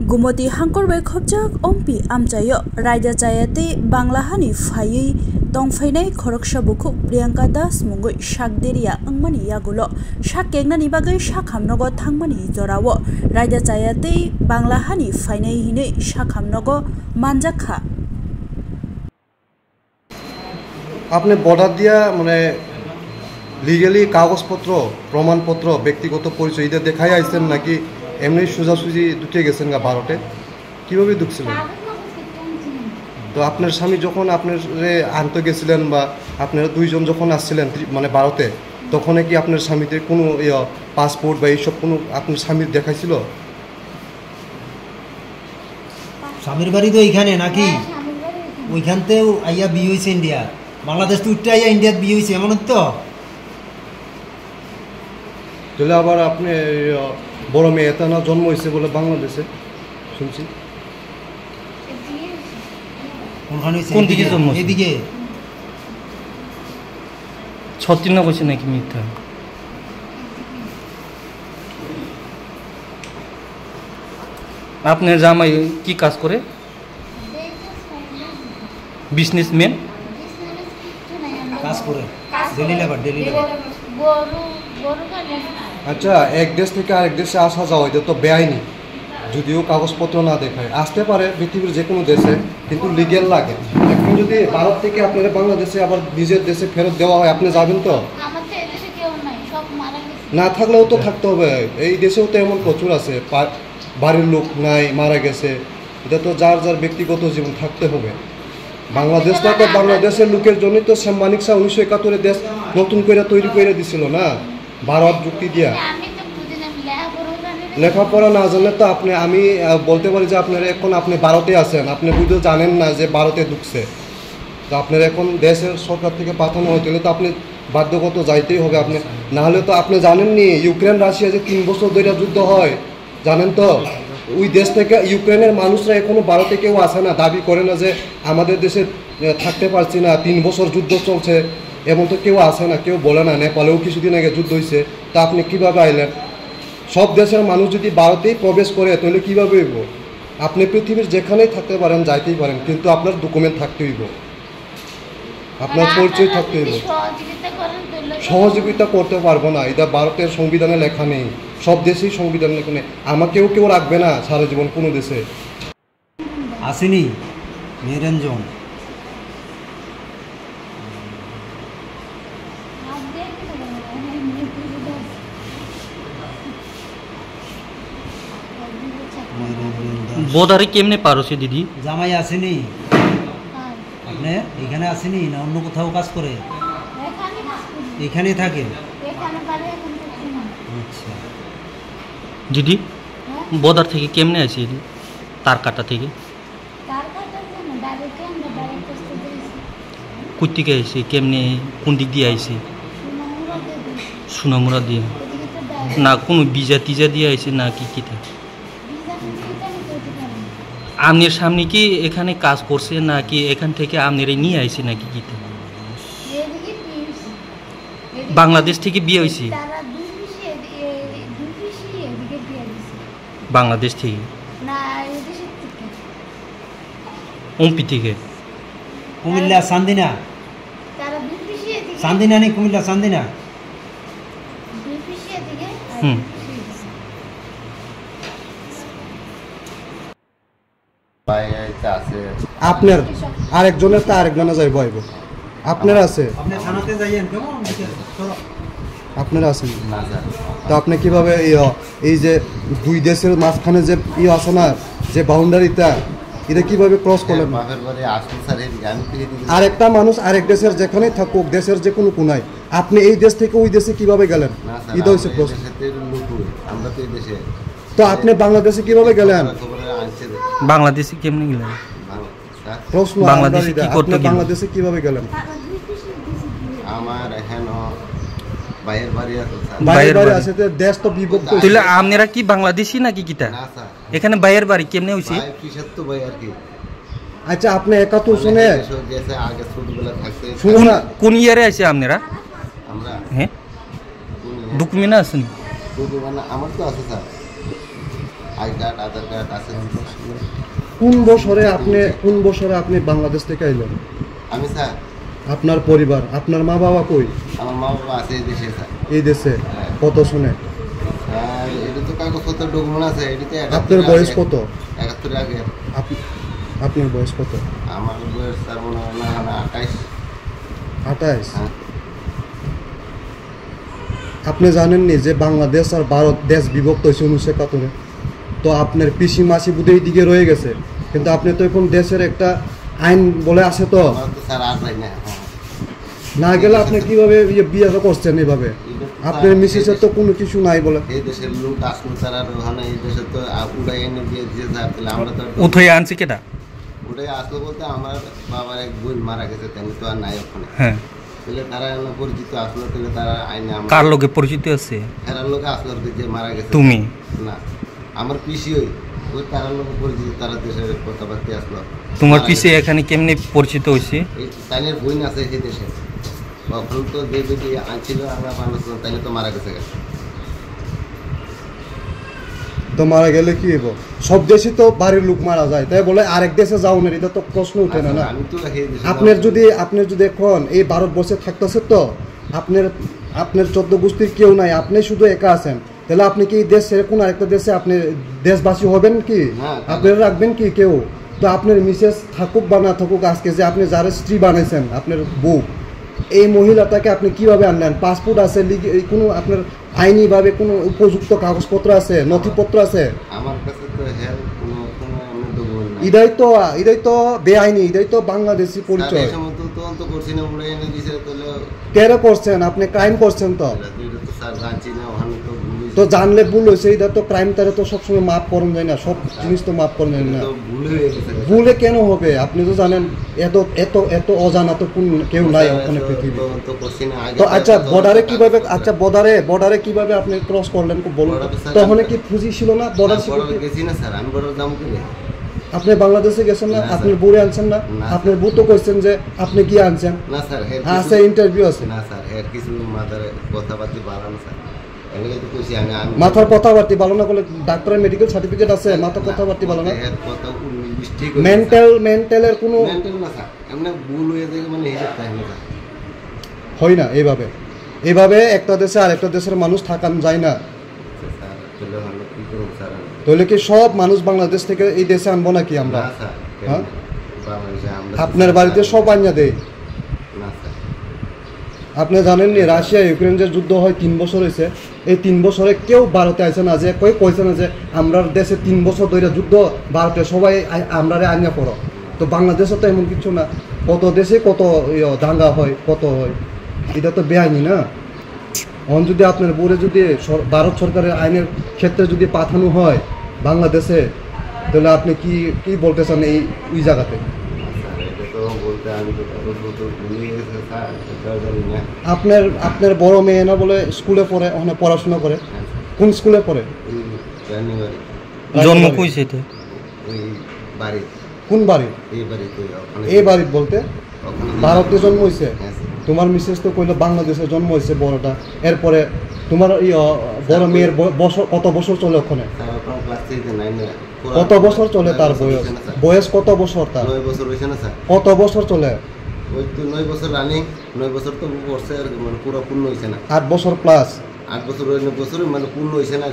Gumoti hangkor bai khopjak ompi amchayo raija chayate banglahani phayui tongphainai khoroksa buku Priyanka Das mungoi shakderia angmani yagulo shakengnani bagai shakhamnogo thangmani jorawo raija chayate banglahani phainai hinei shakhamnogo manjakha আপনি border দিয়া মানে legally কাগজপত্র প্রমাণপত্র ব্যক্তিগত পরিচয় এটা দেখাই আইছেন নাকি এমনি সোজাসুজি ঢুকে গেছেন গা ভারতে কিভাবে ঢুকছিলেন তো আপনার স্বামী যখন আপনার আনতে গেছিলেন বা আপনারা দুইজন যখন আসছিলেন মানে ভারতে তখন কি আপনার স্বামীতে কোনো পাসপোর্ট বা এইসব কোনো আপনার স্বামীর দেখাইছিল স্বামীর বাড়ি তো এইখানে নাকি ওইখানতেও আইয়া বিয়ে হয়েছে ইন্ডিয়া বাংলাদেশ তো উঠতে আইয়া ইন্ডিয়াত বিয়ে হয়েছে এমন তো তাহলে আবার আপনি বড় মেয়ে এটা না জন্ম হয়েছে বলে বাংলাদেশে শুনছি কোন দিকে জন্ম এদিকে ছত্রিশ বলছে নাকি মিথ্যা আপনার জামাই কি কাজ করে বিজনেসম্যান কাজ করে ডেলি লেবার আচ্ছা এক দেশ থেকে আরেক দেশে আসা যাওয়া এটা তো বেআইনি যদিও কাগজপত্র না দেখায় আসতে পারে পৃথিবীর যে কোনো দেশে কিন্তু লিগ্যাল লাগে এখন যদি ভারত থেকে আপনারা বাংলাদেশে আবার নিজের দেশে ফেরত দেওয়া হয় আপনি যাবেন তো না থাকলেও তো থাকতে হবে এই দেশেও তো এমন প্রচুর আছে বাড়ির লোক নাই মারা গেছে এটা তো যার যার ব্যক্তিগত জীবন থাকতে হবে বাংলাদেশটা তো বাংলাদেশের লোকের জন্যই তো শ্যাম মানিক শাহ 1971 দেশ নতুন করে তৈরি করে দিছিল না ভারত যুক্তি দিয়া লেখাপড়া না জানলে তো আপনি আমি বলতে পারি যে আপনারা এখন আপনি ভারতে আছেন আপনি বুঝতে জানেন না যে ভারতে ঢুকছে তো আপনার এখন দেশের সরকার থেকে পাঠানো হতে হলে তো আপনি বাধ্যগত যাইতেই হবে আপনি না হলে তো আপনি জানেননি ইউক্রেন রাশিয়া যে 3 বছর ধরে যুদ্ধ হয় জানেন তো ওই দেশ থেকে ইউক্রেনের মানুষরা এখনো ভারতে কেউ আসে না দাবি করে না যে আমাদের দেশে থাকতে পারছি না 3 বছর যুদ্ধ চলছে এমন তো কেউ আসে না কেউ বলে না নেপালেও কিছুদিন আগে যুদ্ধ হয়েছে তা আপনি কীভাবে আইলেন সব দেশের মানুষ যদি ভারতেই প্রবেশ করে তাহলে কীভাবে হইব আপনি পৃথিবীর যেখানেই থাকতে পারেন যাইতেই পারেন কিন্তু আপনার ডকুমেন্ট থাকতে হইব আপনার পরিচয় থাকতে হইব সহযোগিতা করতে পারবো না এটা ভারতের সংবিধানে লেখা নেই সব দেশেই সংবিধানে লেখা নেই আমাকেও কেউ রাখবে না সারা জীবন কোনো দেশে আসেনি নিরঞ্জন বোধারে কেমনে পারছে দিদি জামাই আসেনি আপনি এখানে আসেনি না অন্য কোথাও কাজ করে এখানে থাকে আচ্ছা দিদি বোধার থেকে কেমনে আসে তার কাটা থেকে কোথ থেকে আইসে কেমনে কোন দিক দিয়ে আইসে সোনামুড়া দিয়ে না কোনো ভিজা টিজা দিয়ে আইসে না কি কি থাকে আপনার সামনে কি এখানে কাজ করছে নাকি এখান থেকে আপনারা নিয়ে আইছে নাকি কি বাংলাদেশ থেকে বিয়ে হয়েছে বাংলাদেশ থেকে ওমপি থেকে কুমিল্লা চান্দিনা চান্দিনা নেই কুমিল্লা চান্দিনা আপনার আরেকজনের তো আরেকজনে যাইব আইব আপনার আছে আপনারা আছেন তো আপনি কিভাবে এই যে দুই দেশের মাঝখানে যে আছে না যে বাউন্ডারিটা এটা কিভাবে ক্রস করলেন আরেকটা মানুষ আরেক দেশের যেখানেই থাকুক দেশের যে কোনো কোনায় আপনি এই দেশ থেকে ওই দেশে কিভাবে গেলেন এটা হচ্ছে প্রশ্ন তো আপনি বাংলাদেশে কিভাবে গেলেন বাংলাদেশে কেমনে গেলেন প্রশ্ন বাংলাদেশে কি করতে গেলেন বাংলাদেশে কিভাবে গেলেন আমার এখানে বাইরের বাড়ি আছে তো দেশ তো বিভক্ত তাহলে আপনারা কি বাংলাদেশী নাকি কিটা না স্যার এখানে বাইরের বাড়ি কেমনে হইছে কিসের তো ভাই আর কি আচ্ছা আপনি একা তো শুনে আগে ছোটবেলা থাকতে শুনুন না কোন ইয়ারে আছে আপনারা আমরা হ্যাঁ ডকুমেন্ট আছে মানে আমার তো আছে sir I card Aadhaar card আছে। কোন বছরে আপনি বাংলাদেশ থেকে আইলেন? আমি স্যার আপনার পরিবার, আপনার মা বাবা কই? আমার মা বাবা আছে এই দেশে স্যার। এই দেশে কত শুনে? এটা তো কাগজপত্র ডকুমেন্ট আছে। এটাতে আপনার বয়স কত? 71 আগে। আপনার বয়স কত? আমার বয়স স্যার মনে হয় না 28। 28? হ্যাঁ। আপনি জানেননি যে বাংলাদেশ আর ভারত দেশ বিভক্ত হয়েছে 1971-এ? তো আপনার পিসি মাসি বুধে এই দিকে রয়ে গেছে, কিন্তু আপনি তো এখন দেশের একটা আইন বলে আছে তো। আমার তো স্যার আর যাই না। না গেলে আপনি কিভাবে বিয়ে করছেন এইভাবে? আপনার মিসেসের তো কোনো কিছু নাই বলে। এই দেশের লোক আসলো তারা ওখানে এই দেশে তো উড়াই এনে দিয়ে দিয়েছে স্যার। তাহলে আমরা তো উঠে আনছি কেটা? উড়াই আসলো বলতে আমার বাবার এক বোন মারা গেছে, তাই তো আর নাই ওখানে। হ্যাঁ, তাহলে তারা পরিচিত আসলো, তাহলে তারা আইনে কার লোকে পরিচিত আছে? তারার লোকে আসলো যে মারা গেছে। তুমি না, আমার পিসি ওই তারার লোকে পরিচিত, তারা দেশের কথাবার্তা আসলো। তোমার পিছে এখানে কেমনি পরিচিত হয়েছে? এই তাইনের বোন আছে সেই দেশে, তখন তো যে বেটি আনছিল আমরা মানুষ, তাইলে তো মারা গেছে। তো মারা গেলে কি হইব? সব দেশে তো বাড়ির লোক মারা যায়, তাই বলে আরেক দেশে যাও না, এটা তো প্রশ্ন উঠে না। আমি তো আপনার যদি এখন এই ভারতবর্ষে থাকতেছে, তো আপনার 14 গোষ্ঠীর কেউ নাই, আপনি শুধু একা আছেন, তাহলে আপনি কি দেশ ছেড়ে কোন আরেকটা দেশে আপনি দেশবাসী হবেন কি? আপনারা রাখবেন কি কেউ? তো আপনার মিসেস থাকুক বা না থাকুক, আজকে যে আপনি যারা স্ত্রী বানাইছেন, আপনার বউ, এই মহিলাটাকে আপনি কিভাবে আনলেন? পাসপোর্ট আছে, কোনো আপনার আইনিভাবে কোনো উপযুক্ত কাগজপত্র আছে, নথিপত্র আছে? আমার কাছে তো হেল কোনো ডকুমেন্ট নাই। এটাই তো বেআইনি, এটাই তো বাংলাদেশি পরিচয়। তদন্ত করছি না, উড়ে এনে দিয়েছে। তাহলে কেন করছেন? আপনি ক্রাইম করছেন তো। স্যার জানছি না, ওখানে তো তো জানলে ভুল হয়েছে, এটা তো ক্রাইম, তারা তো সবসময় মাফ করেন যায় না, সব জিনিস তো মাফ করেন যায় না। ভুল হয়ে গেছে। ভুলে কেন হবে? আপনি তো জানেন এত এত এত অজানা তো কেউ নাই ওখানে পৃথিবী। তদন্ত করছি না আগে। তো আচ্ছা, বর্ডারে কিভাবে আপনি ক্রস করলেন বলুন? তখন কি ফুজি ছিল না? বর্ডার গেছি না স্যার, আমি বর্ডার যাবো কি? আপনি বাংলাদেশে গেছেন না? আপনার বউরে আনছেন না? আপনার বউ তো কইছেন যে আপনি কি আনছেন? না স্যার, আছে ইন্টারভিউ আছে। না স্যার, এর কিছু মাথার কথাবার্তি বাড়ানো স্যার। মাথার কথাবার্তি ভালো না করলে ডাক্তারের মেডিকেল সার্টিফিকেট আছে, মাথার কথাবার্তি ভালো না? মেন্টালের কোনো না স্যার, এমনি ভুল হয়ে যায় মানে হিসাব তাই না হয় না। এইভাবে একটা দেশে আরেকটা দেশের মানুষ থাকান যায় না। তাহলে কি সব মানুষ বাংলাদেশ থেকে এই দেশে আনবো নাকি আমরা? হ্যাঁ, আপনার বাড়িতে সব আনিয়া দেয়। আপনি জানেন নি রাশিয়া ইউক্রেন যে যুদ্ধ হয় 3 বছর হয়েছে, এই 3 বছরে কেউ ভারতে আসে না, যে কইছে না যে আমরা দেশে 3 বছর ধরে যুদ্ধ, ভারতে সবাই আমরা আনিয়া পড়ো। তো বাংলাদেশে তো এমন কিছু না, কত দেশে কত দাঙ্গা হয়, কত হয়, এটা তো বেআইনি না। এখন যদি আপনার বোরে যদি ভারত সরকারের আইনের ক্ষেত্রে যদি পাঠানো হয় বাংলাদেশে, তাহলে আপনি কি বলতে চান এই জায়গাতে? আপনার বড় মেয়ে না বলে স্কুলে পড়ে, ওখানে পড়াশোনা করে? কোন স্কুলে পড়ে? জন্ম কইছে তো কোন বাড়ি? এই বাড়ি বলতে ভারতে জন্ম হয়েছে? তোমার মিসেস তো কইলো বাংলাদেশে জন্ম হয়েছে বড়টা। এরপরে তোমার বড় মেয়ের কত বছর চলে ওখানে? কত বছর চলে তার বয়স কত বছর? তার 9 বছর হয়েছে না স্যার। কত বছর চলে? ওই তো 9 বছর রানিং, 9 বছর তো করছে আর মানে পুরো পূর্ণ হয়েছে না। 8 বছর প্লাস। 8 বছর 9 বছর মানে পূর্ণ হয়েছে না।